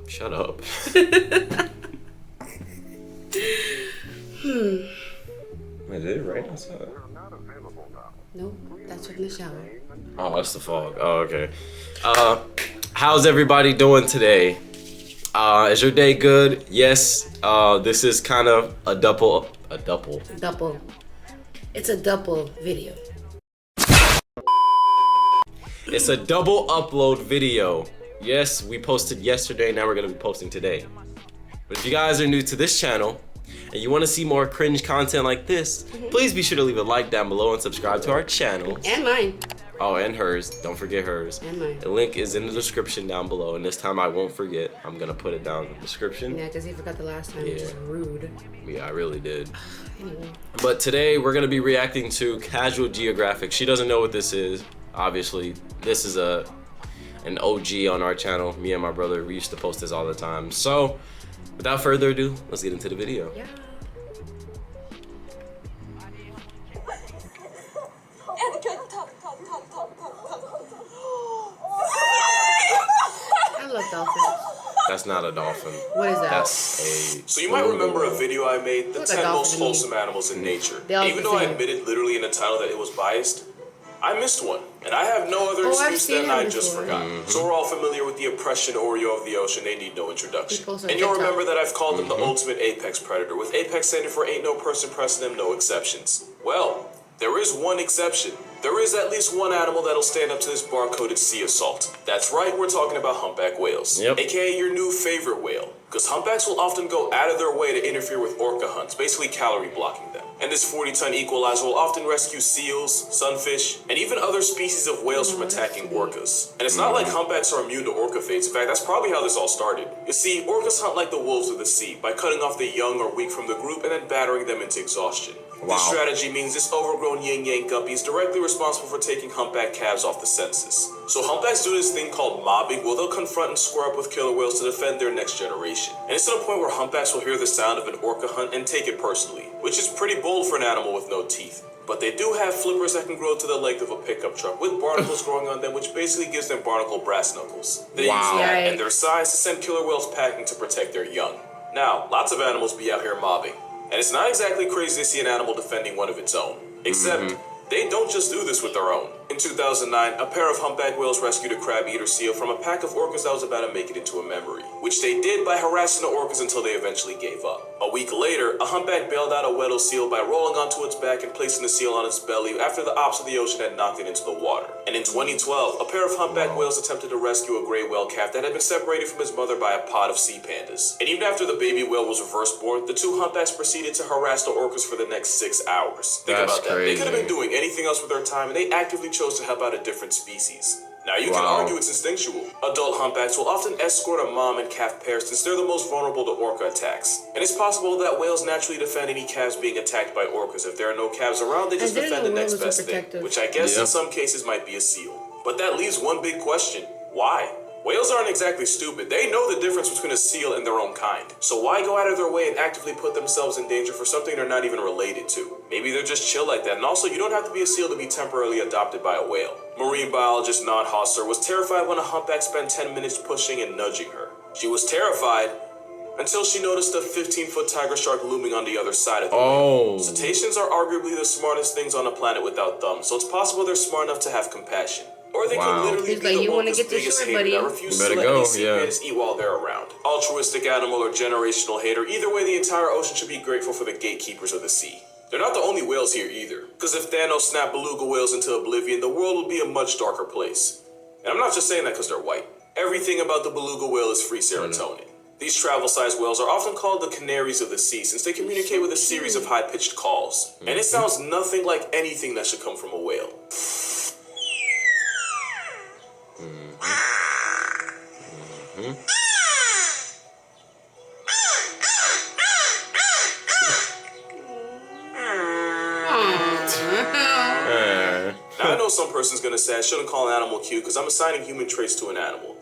Shut up. Is it right outside? Nope, that's from the shower. Oh, that's the fog. Oh, okay. How's everybody doing today? Is your day good? Yes. This is kind of a double. It's a double video. It's a double upload video. Yes, we posted yesterday, now we're gonna be posting today. But if you guys are new to this channel and you wanna see more cringe content like this, please be sure to leave a like down below and subscribe to our channel. And mine. Oh, and hers. Don't forget hers. And mine. The link is in the description down below, and this time I won't forget. I'm gonna put it down in the description. Yeah, because you forgot the last time, which is rude. Yeah, I really did. Anyway. But today we're gonna be reacting to Casual Geographic. She doesn't know what this is. Obviously, this is an OG on our channel. Me and my brother, we used to post this all the time. So, without further ado, let's get into the video. Yeah. I love dolphins. That's not a dolphin. What is that? That's a... So you might remember a video I made, the Look 10 at most dolphin. wholesome animals in nature. the Even though I same. admitted literally in the title that it was biased, I missed one. And I have no other I've excuse seen than I him just before. forgot. So we're all familiar with the oppression Oreo of the ocean. They need no introduction. He posted And on you'll TikTok. remember that I've called him the ultimate apex predator, with apex standing for ain't no person pressing them, no exceptions. Well, there is one exception. There is at least one animal that'll stand up to this bar-coded sea assault. That's right, we're talking about humpback whales. Yep. AKA your new favorite whale. Because humpbacks will often go out of their way to interfere with orca hunts, basically calorie blocking them. And this 40-ton equalizer will often rescue seals, sunfish, and even other species of whales from attacking orcas. And it's not like humpbacks are immune to orca fates. In fact, that's probably how this all started. You see, orcas hunt like the wolves of the sea, by cutting off the young or weak from the group and then battering them into exhaustion. Wow. This strategy means this overgrown yin-yang guppy is directly responsible for taking humpback calves off the census. So humpbacks do this thing called mobbing, where they'll confront and square up with killer whales to defend their next generation. And it's to the point where humpbacks will hear the sound of an orca hunt and take it personally, which is pretty bold for an animal with no teeth. But they do have flippers that can grow to the length of a pickup truck, with barnacles growing on them, which basically gives them barnacle brass knuckles. They use that and their size to send killer whales packing to protect their young. Now, lots of animals be out here mobbing. And it's not exactly crazy to see an animal defending one of its own. Except, they don't just do this with their own. In 2009, a pair of humpback whales rescued a crab-eater seal from a pack of orcas that was about to make it into a memory, which they did by harassing the orcas until they eventually gave up. A week later, a humpback bailed out a Weddell seal by rolling onto its back and placing the seal on its belly after the ops of the ocean had knocked it into the water. And in 2012, a pair of humpback whales attempted to rescue a gray whale calf that had been separated from his mother by a pod of sea pandas. And even after the baby whale was reverse born, the two humpbacks proceeded to harass the orcas for the next 6 hours. Think That's about that. crazy. They could have been doing anything else with their time, and they actively chose to help out a different species. Now you can argue it's instinctual. Adult humpbacks will often escort a mom and calf pair since they're the most vulnerable to orca attacks. And it's possible that whales naturally defend any calves being attacked by orcas. If there are no calves around, they just defend the next best thing, which I guess in some cases might be a seal. But that leaves one big question. Why? Whales aren't exactly stupid. They know the difference between a seal and their own kind. So why go out of their way and actively put themselves in danger for something they're not even related to? Maybe they're just chill like that. And also, you don't have to be a seal to be temporarily adopted by a whale. Marine biologist Nod Hosser was terrified when a humpback spent 10 minutes pushing and nudging her. She was terrified until she noticed a 15-foot tiger shark looming on the other side of the whale. Cetaceans are arguably the smartest things on the planet without thumbs, so it's possible they're smart enough to have compassion. Or they could literally be the orca's biggest hater that refuses to let any sea pandas eat while they're around. Altruistic animal or generational hater, either way the entire ocean should be grateful for the gatekeepers of the sea. They're not the only whales here either, because if Thanos snapped beluga whales into oblivion, the world would be a much darker place. And I'm not just saying that because they're white. Everything about the beluga whale is free serotonin. These travel-sized whales are often called the canaries of the sea since they communicate with a series of high-pitched calls. And it sounds nothing like anything that should come from a whale. Now, I know some person's gonna say I shouldn't call an animal cute because I'm assigning human traits to an animal.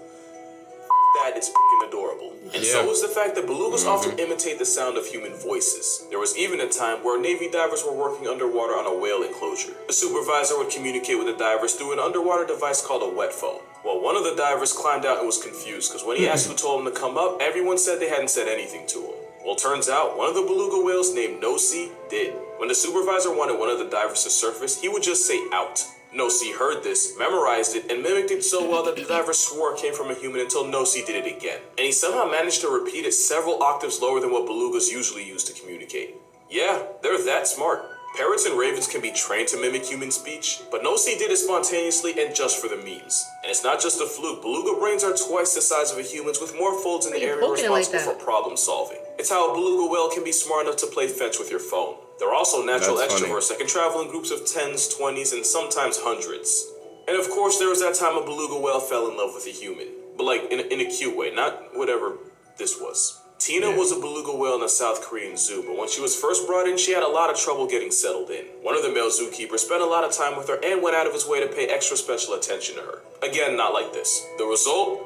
fat, it's f***ing adorable. And so is the fact that belugas often imitate the sound of human voices. There was even a time where Navy divers were working underwater on a whale enclosure. The supervisor would communicate with the divers through an underwater device called a wet phone. Well, one of the divers climbed out and was confused because when he asked who told him to come up, everyone said they hadn't said anything to him. Well, turns out one of the beluga whales named Nosy did. When the supervisor wanted one of the divers to surface, he would just say out. Nosy heard this, memorized it, and mimicked it so well that the diver swore it came from a human until Nosy did it again. And he somehow managed to repeat it several octaves lower than what belugas usually use to communicate. Yeah, they're that smart. Parrots and ravens can be trained to mimic human speech, but Nosy did it spontaneously and just for the memes. And it's not just a fluke. Beluga brains are twice the size of a human's with more folds in the area responsible for problem solving. It's how a beluga whale can be smart enough to play fetch with your phone. They're also natural extroverts that can travel in groups of 10s, 20s, and sometimes hundreds. And of course, there was that time a beluga whale fell in love with a human. But like, in a cute way, not whatever this was. Tina was a beluga whale in a South Korean zoo, but when she was first brought in, she had a lot of trouble getting settled in. One of the male zookeepers spent a lot of time with her and went out of his way to pay extra special attention to her. Again, not like this. The result?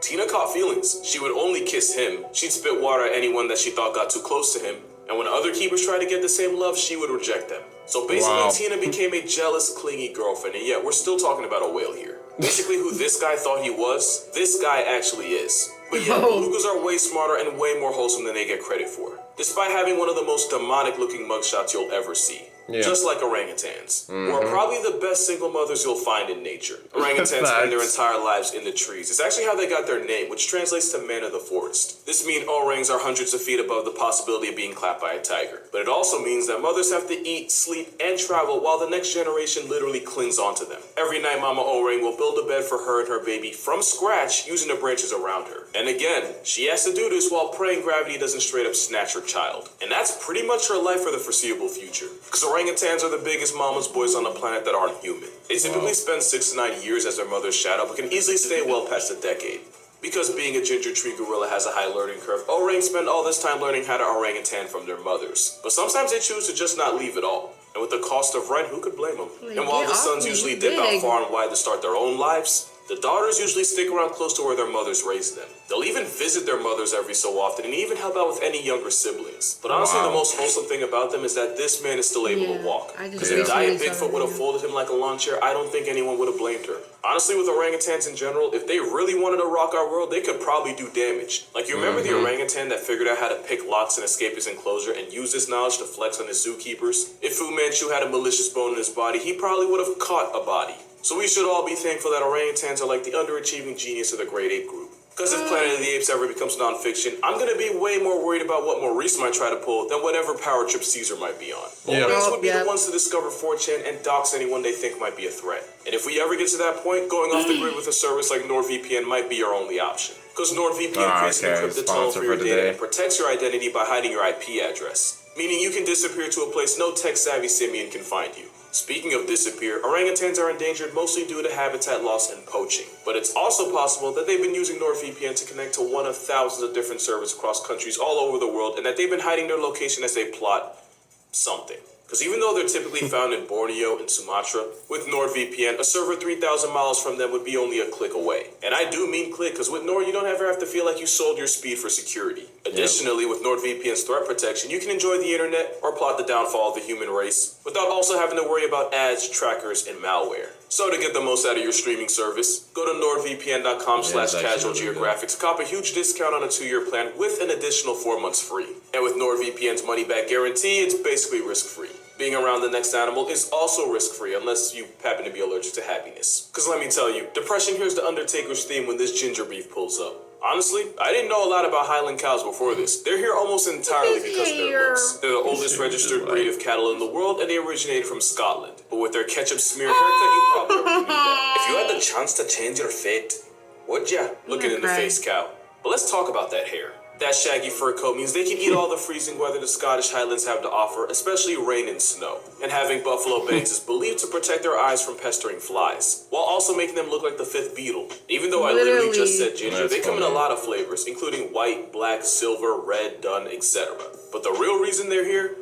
Tina caught feelings. She would only kiss him. She'd spit water at anyone that she thought got too close to him. And when other keepers tried to get the same love, she would reject them. So basically, Tina became a jealous, clingy girlfriend, and yet we're still talking about a whale here. Basically, who this guy thought he was, this guy actually is. But yeah, belugas are way smarter and way more wholesome than they get credit for, despite having one of the most demonic-looking mugshots you'll ever see. Just like orangutans, who are probably the best single mothers you'll find in nature. Orangutans spend their entire lives in the trees. It's actually how they got their name, which translates to man of the forest. This means orangs are hundreds of feet above the possibility of being clapped by a tiger. But it also means that mothers have to eat, sleep, and travel while the next generation literally clings onto them. Every night, Mama Orang will build a bed for her and her baby from scratch using the branches around her. And again, she has to do this while praying gravity doesn't straight up snatch her child. And that's pretty much her life for the foreseeable future. Because orangutans are the biggest mama's boys on the planet that aren't human. They typically spend 6 to 9 years as their mother's shadow, but can easily stay well past a decade. Because being a ginger tree gorilla has a high learning curve, orangs spend all this time learning how to orangutan from their mothers. But sometimes they choose to just not leave at all. And with the cost of rent, who could blame them? And while the sons usually dip out far and wide to start their own lives, the daughters usually stick around close to where their mothers raised them. They'll even visit their mothers every so often and even help out with any younger siblings. But honestly, the most wholesome thing about them is that this man is still able to walk. Because if Diet Bigfoot would have folded him like a lawn chair, I don't think anyone would have blamed her. Honestly, with orangutans in general, if they really wanted to rock our world, they could probably do damage. Like, you remember the orangutan that figured out how to pick locks and escape his enclosure and use this knowledge to flex on his zookeepers? If Fu Manchu had a malicious bone in his body, he probably would have caught a body. So we should all be thankful that orangutans are like the underachieving genius of the grade 8 group. Because if Planet of the Apes ever becomes nonfiction, I'm going to be way more worried about what Maurice might try to pull than whatever power trip Caesar might be on. Orangs would be the ones to discover 4chan and dox anyone they think might be a threat. And if we ever get to that point, going off the grid with a service like NordVPN might be your only option. Because NordVPN creates an encrypted tunnel for your data and protects your identity by hiding your IP address. Meaning you can disappear to a place no tech-savvy simian can find you. Speaking of disappear, orangutans are endangered mostly due to habitat loss and poaching. But it's also possible that they've been using NordVPN to connect to one of thousands of different servers across countries all over the world, and that they've been hiding their location as they plot something. Because even though they're typically found in Borneo and Sumatra, with NordVPN, a server 3,000 miles from them would be only a click away. And I do mean click, because with Nord, you don't ever have to feel like you sold your speed for security. Additionally, with NordVPN's threat protection, you can enjoy the internet or plot the downfall of the human race without also having to worry about ads, trackers, and malware. So to get the most out of your streaming service, go to nordvpn.com/casualgeographic to cop a huge discount on a 2-year plan with an additional 4 months free. And with NordVPN's money-back guarantee, it's basically risk-free. Being around the next animal is also risk-free unless you happen to be allergic to happiness. Because let me tell you, depression hears the Undertaker's theme when this ginger beef pulls up. Honestly, I didn't know a lot about Highland cows before this. They're here almost entirely because of their looks. They're the oldest registered breed of cattle in the world, and they originated from Scotland. But with their ketchup-smeared haircut, you probably already knew that. If you had the chance to change your fate, would ya? Looking in the face, cow. But let's talk about that hair. That shaggy fur coat means they can eat all the freezing weather the Scottish Highlands have to offer, especially rain and snow. And having buffalo bangs is believed to protect their eyes from pestering flies, while also making them look like the 5th Beatle. Even though I literally just said ginger, they come in a lot of flavors, including white, black, silver, red, dun, etc. But the real reason they're here?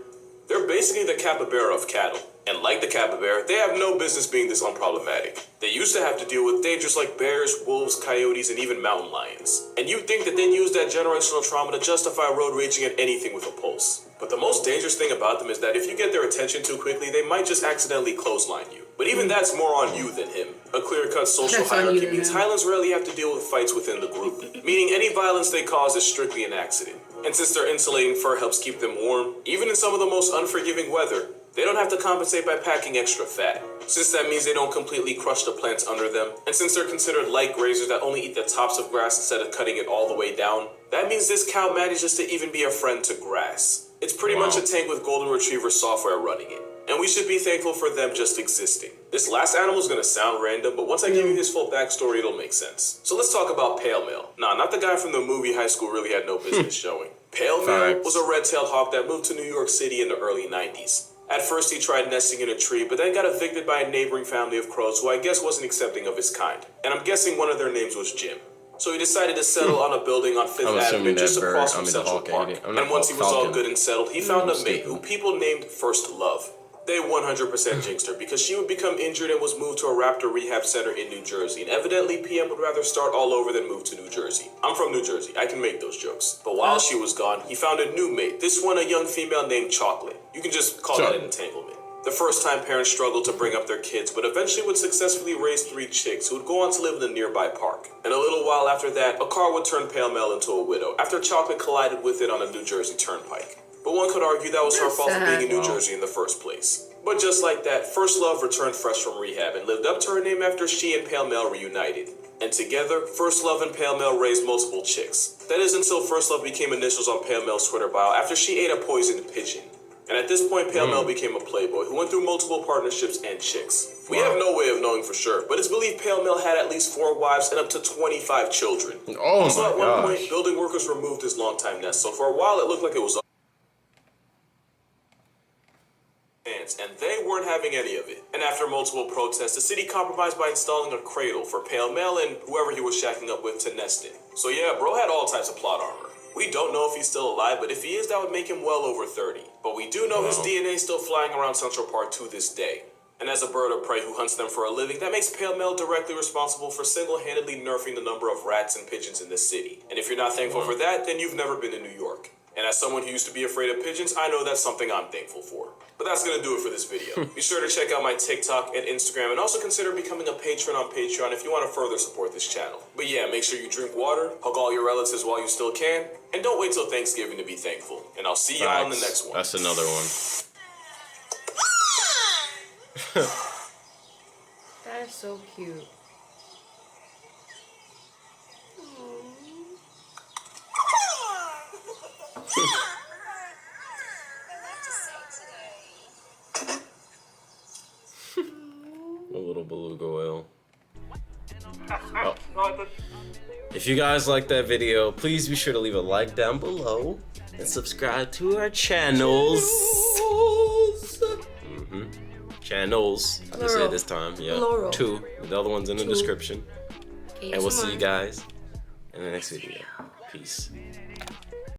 They're basically the capybara of cattle. And like the capybara, they have no business being this unproblematic. They used to have to deal with dangers like bears, wolves, coyotes, and even mountain lions. And you'd think that they'd use that generational trauma to justify road raging at anything with a pulse. But the most dangerous thing about them is that if you get their attention too quickly, they might just accidentally clothesline you. But even that's more on you than him. A clear-cut social That's on hierarchy you, means man. Highlands rarely have to deal with fights within the group, meaning any violence they cause is strictly an accident. And since their insulating fur helps keep them warm, even in some of the most unforgiving weather, they don't have to compensate by packing extra fat, since that means they don't completely crush the plants under them, and since they're considered light grazers that only eat the tops of grass instead of cutting it all the way down, that means this cow manages to even be a friend to grass. It's pretty much a tank with golden retriever software running it, and we should be thankful for them just existing. This last animal is gonna sound random, but once I give you his full backstory, it'll make sense. So let's talk about Pale Male. Nah, not the guy from the movie High School really had no business showing. Pale Male was a red-tailed hawk that moved to New York City in the early 90s. At first he tried nesting in a tree, but then got evicted by a neighboring family of crows who I guess wasn't accepting of his kind. And I'm guessing one of their names was Jim. So he decided to settle on a building on 5th Avenue just across from Central Park. And once he was all good and settled, he found a mate who people named First Love. They 100% jinxed her because she would become injured and was moved to a raptor rehab center in New Jersey. And evidently PM would rather start all over than move to New Jersey. I'm from New Jersey, I can make those jokes. But while she was gone, he found a new mate, this one a young female named Chocolate. You can just call that an entanglement. The first time parents struggled to bring up their kids, but eventually would successfully raise 3 chicks who would go on to live in a nearby park. And a little while after that, a car would turn Pale Male into a widow after Chocolate collided with it on a New Jersey turnpike. But one could argue that was her fault for being in New Jersey in the first place. But just like that, First Love returned fresh from rehab and lived up to her name after she and Pale Male reunited. And together, First Love and Pale Male raised multiple chicks. That is until First Love became initials on Pale Male's Twitter bio after she ate a poisoned pigeon. And at this point, Pale Male became a playboy who went through multiple partnerships and chicks. We have no way of knowing for sure, but it's believed Pale Male had at least 4 wives and up to 25 children. Oh so my at one point, building workers removed his longtime nest, so for a while it looked like it was and they weren't having any of it. And after multiple protests, the city compromised by installing a cradle for Pale Male and whoever he was shacking up with to nest in. So yeah, bro had all types of plot armor. We don't know if he's still alive, but if he is, that would make him well over 30. But we do know his DNA is still flying around Central Park to this day. And as a bird of prey who hunts them for a living, that makes Pale Male directly responsible for single-handedly nerfing the number of rats and pigeons in this city. And if you're not thankful for that, then you've never been to New York. And as someone who used to be afraid of pigeons, I know that's something I'm thankful for. But that's gonna do it for this video. Be sure to check out my TikTok and Instagram, and also consider becoming a patron on Patreon if you want to further support this channel. But yeah, make sure you drink water, hug all your relatives while you still can, and don't wait till Thanksgiving to be thankful. And I'll see y'all on the next one. That's another one. That is so cute. A little beluga whale. Oh. If you guys like that video, please be sure to leave a like down below and subscribe to our channels. Channels. I'm gonna say it this time. Yeah. Plural. 2. The other one's in the description. Okay, And we'll see you guys in the next video. Peace.